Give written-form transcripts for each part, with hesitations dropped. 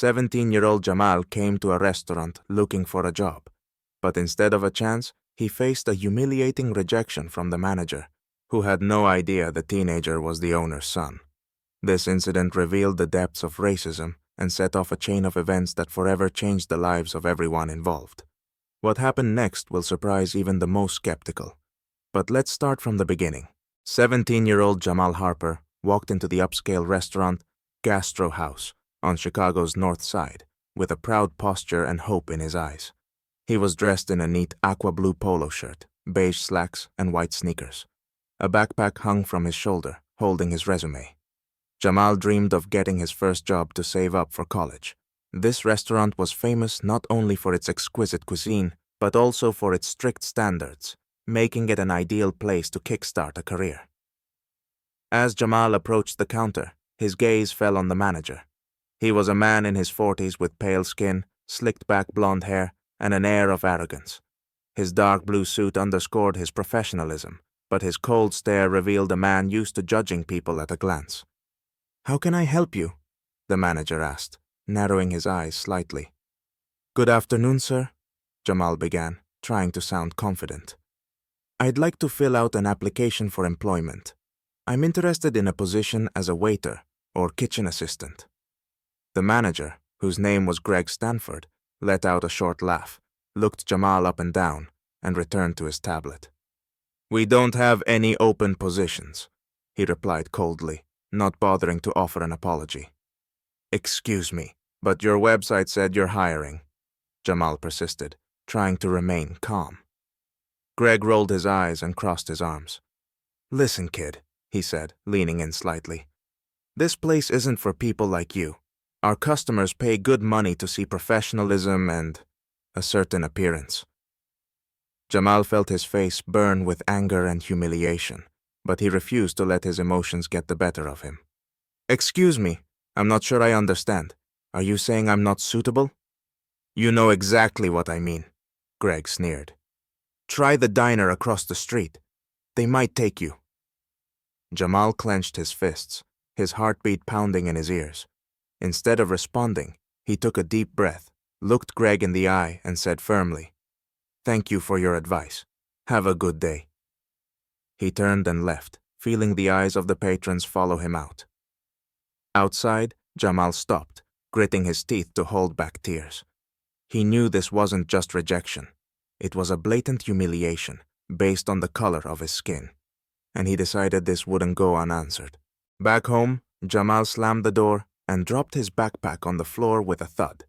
17-year-old Jamal came to a restaurant looking for a job, but instead of a chance, he faced a humiliating rejection from the manager, who had no idea the teenager was the owner's son. This incident revealed the depths of racism and set off a chain of events that forever changed the lives of everyone involved. What happened next will surprise even the most skeptical. But let's start from the beginning. 17-year-old Jamal Harper walked into the upscale restaurant Gastro House on Chicago's North Side with a proud posture and hope in his eyes. He was dressed in a neat aqua blue polo shirt, beige slacks, and white sneakers. A backpack hung from his shoulder, holding his resume. Jamal dreamed of getting his first job to save up for college. This restaurant was famous not only for its exquisite cuisine, but also for its strict standards, making it an ideal place to kickstart a career. As Jamal approached the counter, his gaze fell on the manager. He was a man in his 40s with pale skin, slicked back blonde hair, and an air of arrogance. His dark blue suit underscored his professionalism, but his cold stare revealed a man used to judging people at a glance. "How can I help you?" the manager asked, narrowing his eyes slightly. "Good afternoon, sir," Jamal began, trying to sound confident. "I'd like to fill out an application for employment. I'm interested in a position as a waiter or kitchen assistant." The manager, whose name was Greg Stanford, let out a short laugh, looked Jamal up and down, and returned to his tablet. "We don't have any open positions," he replied coldly, not bothering to offer an apology. "Excuse me, but your website said you're hiring," Jamal persisted, trying to remain calm. Greg rolled his eyes and crossed his arms. "Listen, kid," he said, leaning in slightly. "This place isn't for people like you. Our customers pay good money to see professionalism and a certain appearance." Jamal felt his face burn with anger and humiliation, but he refused to let his emotions get the better of him. "Excuse me, I'm not sure I understand. Are you saying I'm not suitable?" "You know exactly what I mean," Greg sneered. "Try the diner across the street. They might take you." Jamal clenched his fists, his heartbeat pounding in his ears. Instead of responding, he took a deep breath, looked Greg in the eye, and said firmly, "Thank you for your advice. Have a good day." He turned and left, feeling the eyes of the patrons follow him out. Outside, Jamal stopped, gritting his teeth to hold back tears. He knew this wasn't just rejection. It was a blatant humiliation, based on the color of his skin. And he decided this wouldn't go unanswered. Back home, Jamal slammed the door and dropped his backpack on the floor with a thud.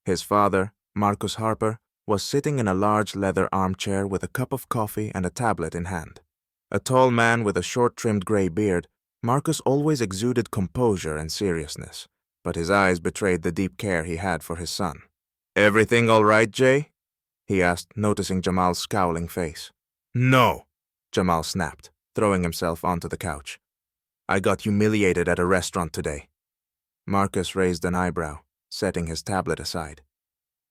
His father, Marcus Harper, was sitting in a large leather armchair with a cup of coffee and a tablet in hand. A tall man with a short-trimmed gray beard, Marcus always exuded composure and seriousness, but his eyes betrayed the deep care he had for his son. "Everything all right, Jay?" he asked, noticing Jamal's scowling face. "No," Jamal snapped, throwing himself onto the couch. "I got humiliated at a restaurant today." Marcus raised an eyebrow, setting his tablet aside.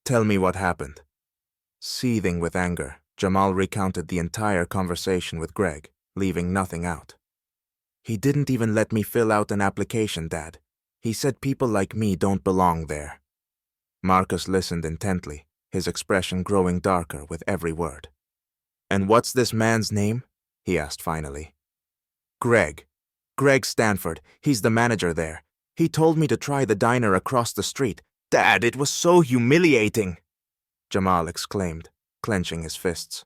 "Tell me what happened." Seething with anger, Jamal recounted the entire conversation with Greg, leaving nothing out. "He didn't even let me fill out an application, Dad. He said people like me don't belong there." Marcus listened intently, his expression growing darker with every word. "And what's this man's name?" he asked finally. "Greg. Greg Stanford. He's the manager there. He told me to try the diner across the street. Dad, it was so humiliating!" Jamal exclaimed, clenching his fists.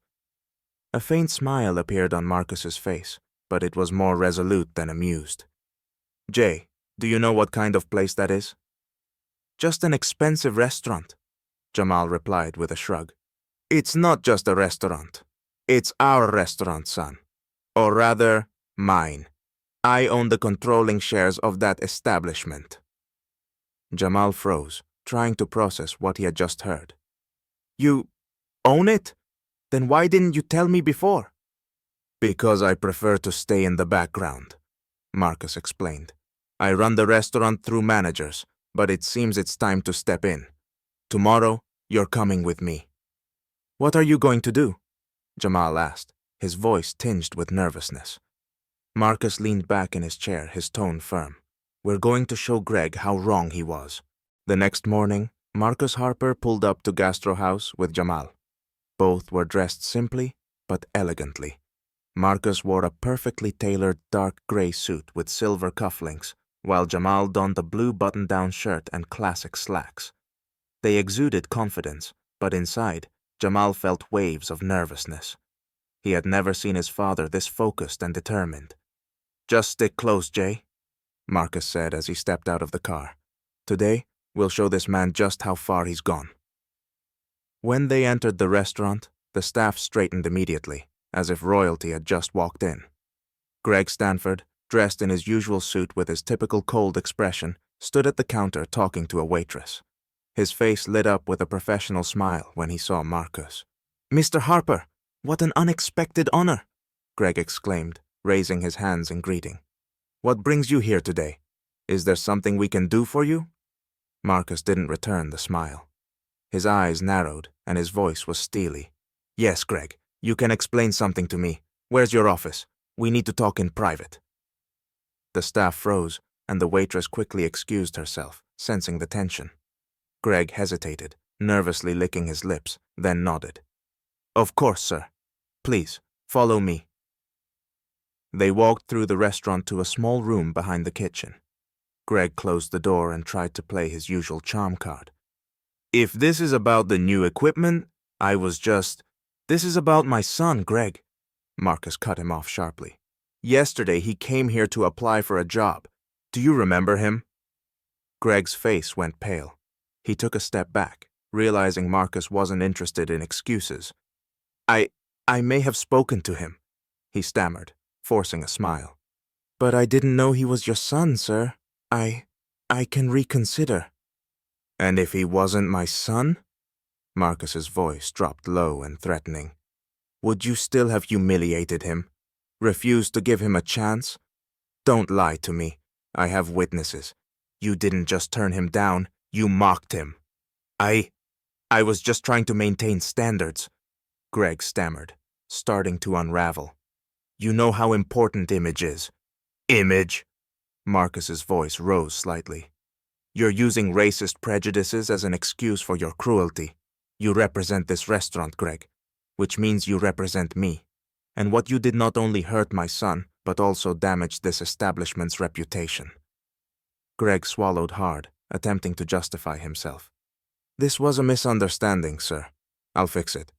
A faint smile appeared on Marcus's face, but it was more resolute than amused. "Jay, do you know what kind of place that is?" "Just an expensive restaurant," Jamal replied with a shrug. "It's not just a restaurant. It's our restaurant, son. Or rather, mine. I own the controlling shares of that establishment." Jamal froze, trying to process what he had just heard. "You own it? Then why didn't you tell me before?" "Because I prefer to stay in the background," Marcus explained. "I run the restaurant through managers, but it seems it's time to step in. Tomorrow, you're coming with me." "What are you going to do?" Jamal asked, his voice tinged with nervousness. Marcus leaned back in his chair, his tone firm. "We're going to show Greg how wrong he was. The next morning, Marcus Harper pulled up to Gastro House with Jamal. Both were dressed simply but elegantly. Marcus wore a perfectly tailored dark gray suit with silver cufflinks, while Jamal donned a blue button-down shirt and classic slacks. They exuded confidence, but inside, Jamal felt waves of nervousness. He had never seen his father this focused and determined. "Just stick close, Jay," Marcus said as he stepped out of the car. "Today, we'll show this man just how far he's gone." When they entered the restaurant, the staff straightened immediately, as if royalty had just walked in. Greg Stanford, dressed in his usual suit with his typical cold expression, stood at the counter talking to a waitress. His face lit up with a professional smile when he saw Marcus. "Mr. Harper, what an unexpected honor!" Greg exclaimed, raising his hands in greeting. "What brings you here today? Is there something we can do for you?" Marcus didn't return the smile. His eyes narrowed, and his voice was steely. "Yes, Greg, you can explain something to me. Where's your office? We need to talk in private." The staff froze, and the waitress quickly excused herself, sensing the tension. Greg hesitated, nervously licking his lips, then nodded. "Of course, sir. Please, follow me." They walked through the restaurant to a small room behind the kitchen. Greg closed the door and tried to play his usual charm card. "If this is about the new equipment, This is about my son, Greg." Marcus cut him off sharply. "Yesterday he came here to apply for a job. Do you remember him?" Greg's face went pale. He took a step back, realizing Marcus wasn't interested in excuses. I may have spoken to him," he stammered, forcing a smile. "But I didn't know he was your son, sir. I can reconsider." "And if he wasn't my son?" Marcus's voice dropped low and threatening. "Would you still have humiliated him? Refused to give him a chance? Don't lie to me. I have witnesses. You didn't just turn him down, you mocked him." I was just trying to maintain standards," Greg stammered, starting to unravel. "You know how important image is." "Image?" Marcus's voice rose slightly. "You're using racist prejudices as an excuse for your cruelty. You represent this restaurant, Greg, which means you represent me. And what you did not only hurt my son, but also damaged this establishment's reputation." Greg swallowed hard, attempting to justify himself. "This was a misunderstanding, sir. I'll fix it."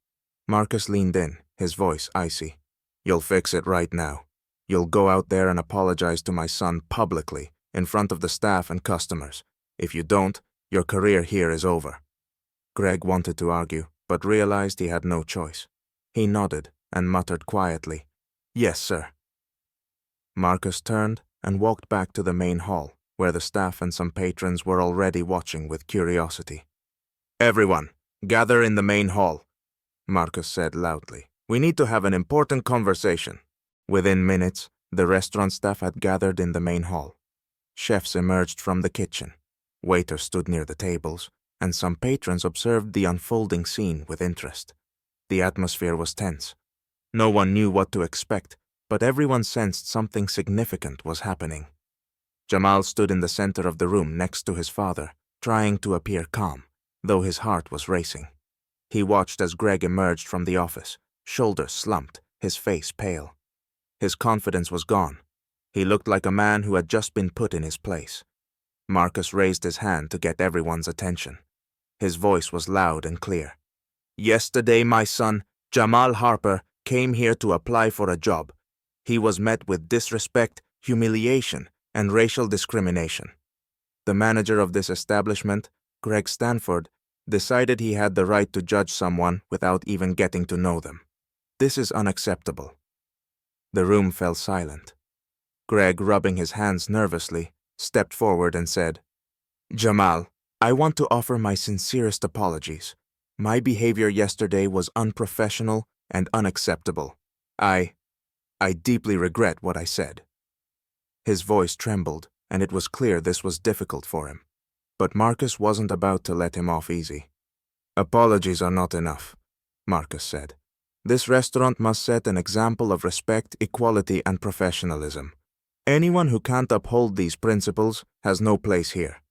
Marcus leaned in, his voice icy. "You'll fix it right now. You'll go out there and apologize to my son publicly, in front of the staff and customers. If you don't, your career here is over." Greg wanted to argue, but realized he had no choice. He nodded and muttered quietly, "Yes, sir." Marcus turned and walked back to the main hall, where the staff and some patrons were already watching with curiosity. "Everyone, gather in the main hall," Marcus said loudly. "We need to have an important conversation." Within minutes, the restaurant staff had gathered in the main hall. Chefs emerged from the kitchen. Waiters stood near the tables, and some patrons observed the unfolding scene with interest. The atmosphere was tense. No one knew what to expect, but everyone sensed something significant was happening. Jamal stood in the center of the room next to his father, trying to appear calm, though his heart was racing. He watched as Greg emerged from the office, shoulders slumped, his face pale. His confidence was gone. He looked like a man who had just been put in his place. Marcus raised his hand to get everyone's attention. His voice was loud and clear. "Yesterday, my son, Jamal Harper, came here to apply for a job. He was met with disrespect, humiliation, and racial discrimination. The manager of this establishment, Greg Stanford, decided he had the right to judge someone without even getting to know them. This is unacceptable." The room fell silent. Greg, rubbing his hands nervously, stepped forward and said, "Jamal, I want to offer my sincerest apologies. My behavior yesterday was unprofessional and unacceptable. I deeply regret what I said." His voice trembled, and it was clear this was difficult for him. But Marcus wasn't about to let him off easy. "Apologies are not enough," Marcus said. "This restaurant must set an example of respect, equality, and professionalism. Anyone who can't uphold these principles has no place here."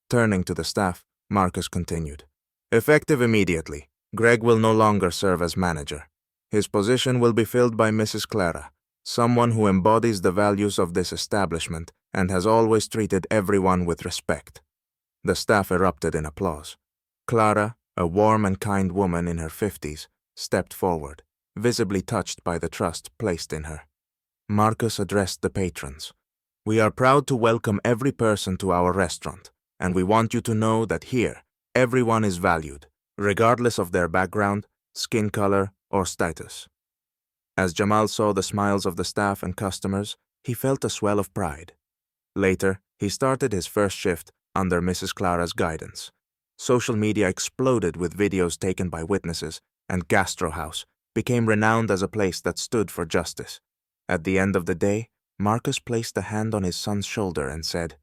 Turning to the staff, Marcus continued. Effective immediately, Greg will no longer serve as manager. His position will be filled by Mrs. Clara, someone who embodies the values of this establishment and has always treated everyone with respect. The staff erupted in applause. Clara, a warm and kind woman in her 50s, stepped forward, visibly touched by the trust placed in her. Marcus addressed the patrons. We are proud to welcome every person to our restaurant, and we want you to know that here, everyone is valued, regardless of their background, skin color, or status. As Jamal saw the smiles of the staff and customers, he felt a swell of pride. Later, he started his first shift under Mrs. Clara's guidance. Social media exploded with videos taken by witnesses, and Gastro House became renowned as a place that stood for justice. At the end of the day, Marcus placed a hand on his son's shoulder and said,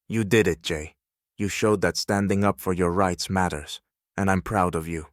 "You did it, Jay. You showed that standing up for your rights matters, and I'm proud of you."